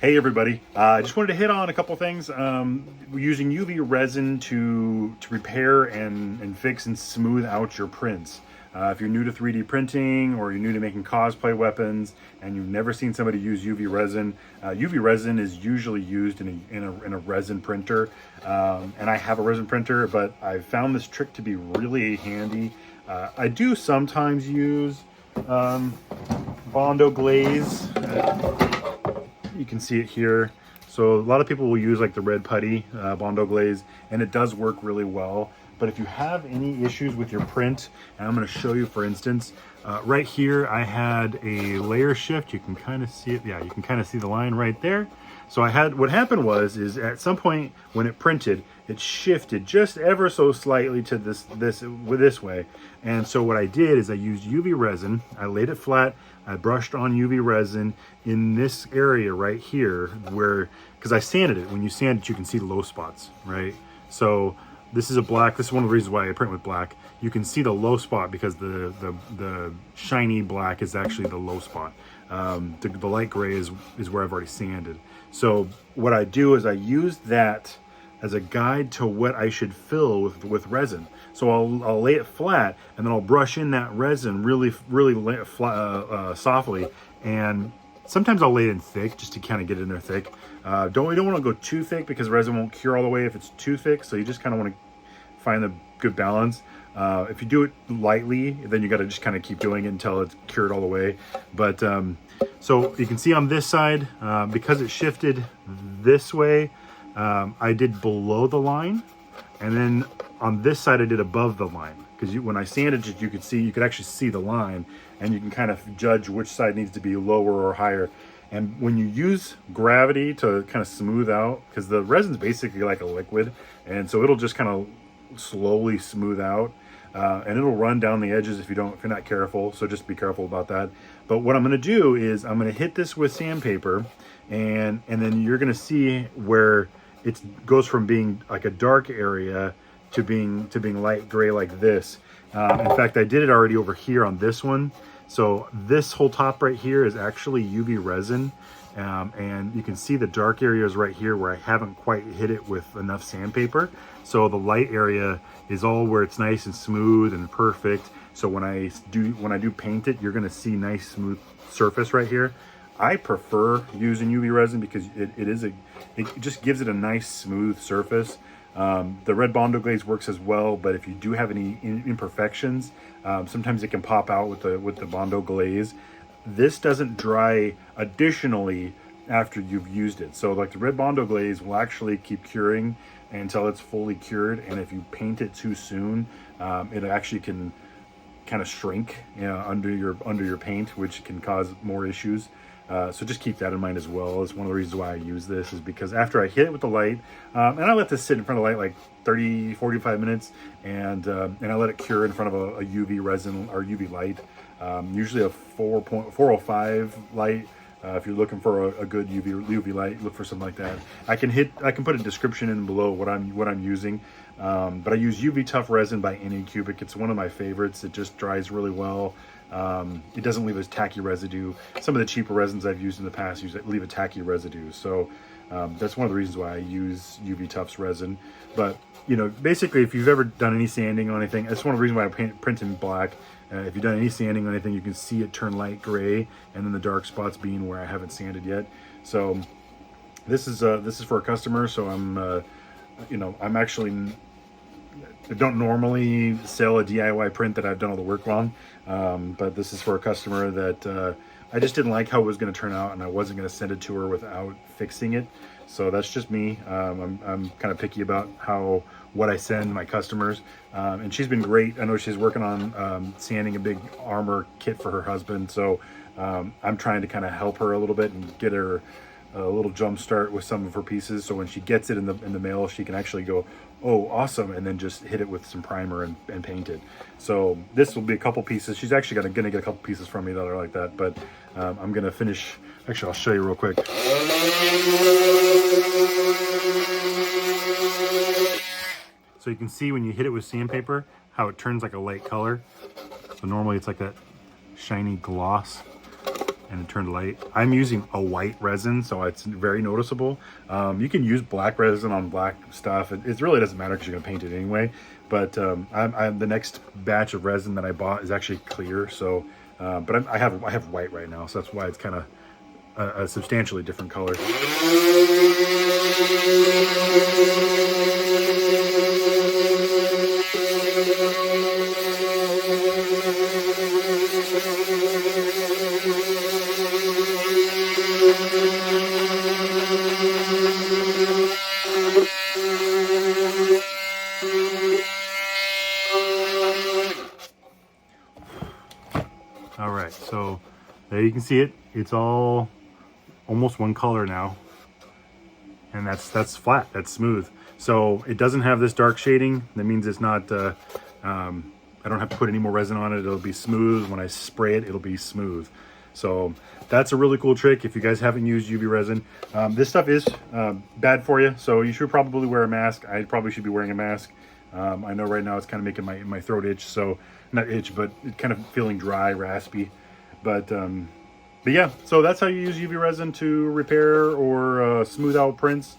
Hey everybody, I just wanted to hit on a couple things. We're using UV resin to repair and fix and smooth out your prints. If you're new to 3D printing or you're new to making cosplay weapons and you've never seen somebody use UV resin is usually used in a resin printer. And I have a resin printer, but I've found this trick to be really handy. I do sometimes use Bondo glaze. You can see it here. So a lot of people will use like the red putty Bondo glaze, and it does work really well. But if you have any issues with your print, and I'm going to show you, for instance, right here I had a layer shift. You can kind of see it. Yeah, you can kind of see the line right there. So what happened was at some point when it printed, it shifted just ever so slightly to this way. And so what I did is I used UV resin. I laid it flat. I brushed on UV resin in this area right here because I sanded it. When you sand it, you can see the low spots, right? So this is a black. This is one of the reasons why I print with black. You can see the low spot because the shiny black is actually the low spot. The light gray is where I've already sanded. So what I do is I use that as a guide to what I should fill with resin. So I'll lay it flat and then I'll brush in that resin really softly. And sometimes I'll lay it in thick just to kind of get it in there thick. We don't want to go too thick because resin won't cure all the way if it's too thick. So you just kind of want to find the good balance. If you do it lightly, then you got to just kind of keep doing it until it's cured all the way. But so you can see on this side, because it shifted this way, I did below the line, and then on this side I did above the line, because when I sanded it, you could actually see the line, and you can kind of judge which side needs to be lower or higher. And when you use gravity to kind of smooth out, because the resin's basically like a liquid, and so it'll just kind of slowly smooth out, and it'll run down the edges if you're not careful. So just be careful about that. But what I'm going to do is I'm going to hit this with sandpaper, and then you're going to see where it goes from being like a dark area to being light gray like this. In fact, I did it already over here on this one. So this whole top right here is actually UV resin. And you can see the dark areas right here where I haven't quite hit it with enough sandpaper. So the light area is all where it's nice and smooth and perfect. So when I do paint it, you're gonna see nice smooth surface right here. I prefer using UV resin because it just gives it a nice smooth surface. The red Bondo glaze works as well, but if you do have any imperfections, sometimes it can pop out with the Bondo glaze. This doesn't dry additionally after you've used it. So like the red Bondo glaze will actually keep curing until it's fully cured. And if you paint it too soon, it actually can kind of shrink, under your paint, which can cause more issues. So just keep that in mind as well. It's one of the reasons why I use this, is because after I hit it with the light, and I let this sit in front of the light like 30-45 minutes, and I let it cure in front of a UV resin or UV light, usually a 405 light. If you're looking for a good UV light, look for something like that. I can put a description in below what I'm using, but I use UV Tough resin by Anycubic. It's one of my favorites. It just dries really well. It doesn't leave a tacky residue. Some of the cheaper resins I've used in the past leave a tacky residue. So that's one of the reasons why I use UV Tough's resin. But basically, if you've ever done any sanding on anything, that's one of the reasons why I print in black. If you've done any sanding on anything, you can see it turn light gray, and then the dark spots being where I haven't sanded yet. So this is for a customer. So I'm actually, I don't normally sell a DIY print that I've done all the work on, but this is for a customer that I just didn't like how it was going to turn out, and I wasn't going to send it to her without fixing it. So that's just me. I'm kind of picky about what I send my customers, and she's been great. I know she's working on sanding a big armor kit for her husband, so I'm trying to kind of help her a little bit and get her a little jump start with some of her pieces, so when she gets it in the mail, she can actually go, oh, awesome, and then just hit it with some primer and paint it. So this will be a couple pieces. She's actually gonna get a couple pieces from me that are like that, but I'm gonna finish. Actually, I'll show you real quick. So you can see when you hit it with sandpaper how it turns like a light color. So normally it's like that shiny gloss. and it turned light. I'm using a white resin, so it's very noticeable. You can use black resin on black stuff. It really doesn't matter because you're gonna paint it anyway. But the next batch of resin that I bought is actually clear. So, but I have white right now, so that's why it's kind of a substantially different color. All right, so there you can see it. It's all almost one color now, and that's flat, that's smooth. So it doesn't have this dark shading. That means it's not I don't have to put any more resin on it. It'll be smooth. When I spray it, it'll be smooth. So that's a really cool trick if you guys haven't used UV resin. This stuff is bad for you, so you should probably wear a mask. I probably should be wearing a mask. I know right now it's kind of making my throat itch, so not itch, but it kind of feeling dry, raspy. But yeah, so that's how you use UV resin to repair or smooth out prints.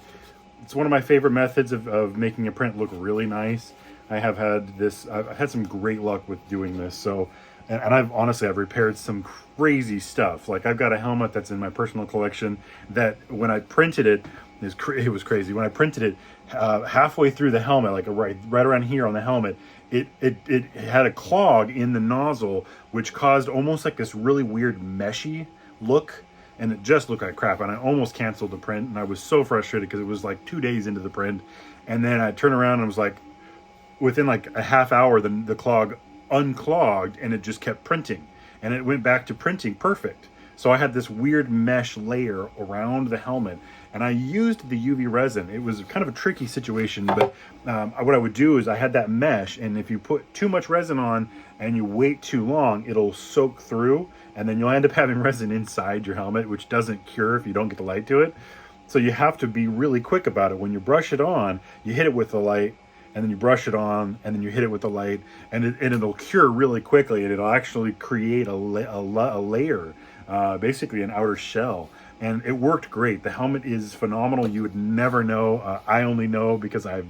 It's one of my favorite methods of making a print look really nice. I've had some great luck with doing this. So, and I've repaired some crazy stuff. Like I've got a helmet that's in my personal collection that when I printed it, it was crazy. When I printed it, halfway through the helmet, like right around here on the helmet, it had a clog in the nozzle, which caused almost like this really weird meshy look, and it just looked like crap. And I almost canceled the print, and I was so frustrated because it was like 2 days into the print, and then I turned around and I was like, within like a half hour, the clog unclogged and it just kept printing, and it went back to printing perfect. So I had this weird mesh layer around the helmet, and I used the UV resin. It was kind of a tricky situation, but what I would do is I had that mesh, and if you put too much resin on and you wait too long, it'll soak through, and then you'll end up having resin inside your helmet, which doesn't cure if you don't get the light to it. So you have to be really quick about it. When you brush it on, you hit it with the light, and then you brush it on, and then you hit it with the light, and it'll cure really quickly, and it'll actually create a layer, basically an outer shell. And it worked great. The helmet is phenomenal. You would never know. I only know because I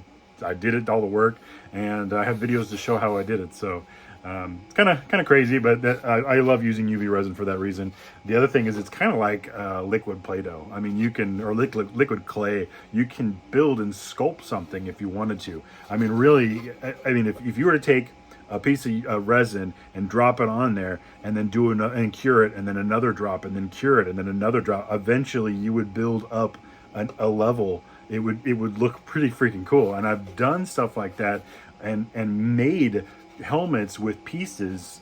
did it, all the work, and I have videos to show how I did it. So it's kind of crazy, but I love using UV resin for that reason. The other thing is it's kind of like liquid Play-Doh. I mean, or liquid clay. You can build and sculpt something if you wanted to. I mean, really, if you were to take a piece of resin and drop it on there, and then and cure it, and then another drop, and then cure it, and then another drop, eventually you would build up a level. It would look pretty freaking cool. And I've done stuff like that and made helmets with pieces,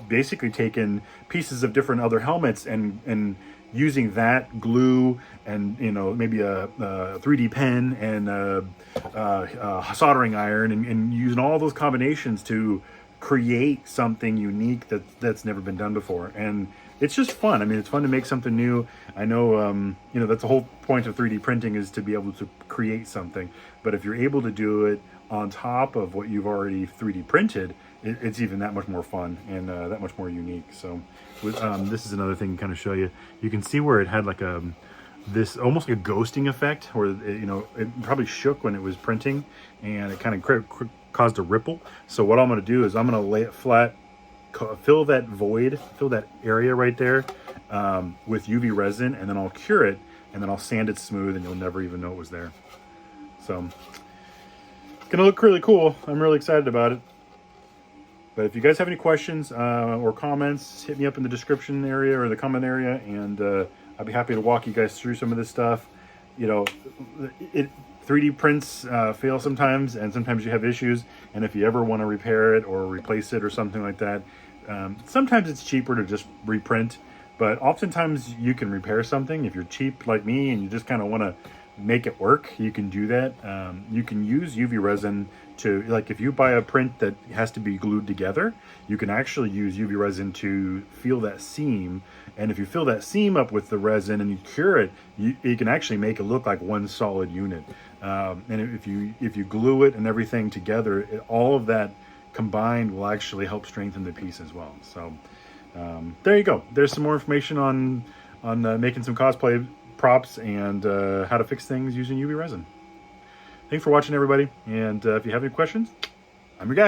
basically taken pieces of different other helmets and using that glue and maybe a 3D pen and a soldering iron and using all those combinations to create something unique that's never been done before. And it's just fun. I mean, it's fun to make something new. I know, that's the whole point of 3D printing, is to be able to create something. But if you're able to do it on top of what you've already 3D printed, it's even that much more fun and that much more unique. So this is another thing to kind of show you. You can see where it had like this almost like a ghosting effect, where it probably shook when it was printing, and it kind of caused a ripple. So what I'm going to do is I'm going to lay it flat, fill that void, fill that area right there with UV resin, and then I'll cure it, and then I'll sand it smooth, and you'll never even know it was there. So it's going to look really cool. I'm really excited about it. But if you guys have any questions or comments, hit me up in the description area or the comment area, and I'll be happy to walk you guys through some of this stuff. 3D prints fail sometimes, and sometimes you have issues. And if you ever want to repair it or replace it or something like that, sometimes it's cheaper to just reprint. But oftentimes you can repair something. If you're cheap like me and you just kind of want to make it work, you can do that. You can use UV resin to, like, if you buy a print that has to be glued together, you can actually use UV resin to feel that seam. And if you fill that seam up with the resin and you cure it, you can actually make it look like one solid unit. And if you glue it and everything together, all of that combined will actually help strengthen the piece as well. So there you go. There's some more information on making some cosplay props and how to fix things using UV resin. Thanks for watching, everybody. And if you have any questions, I'm your guy.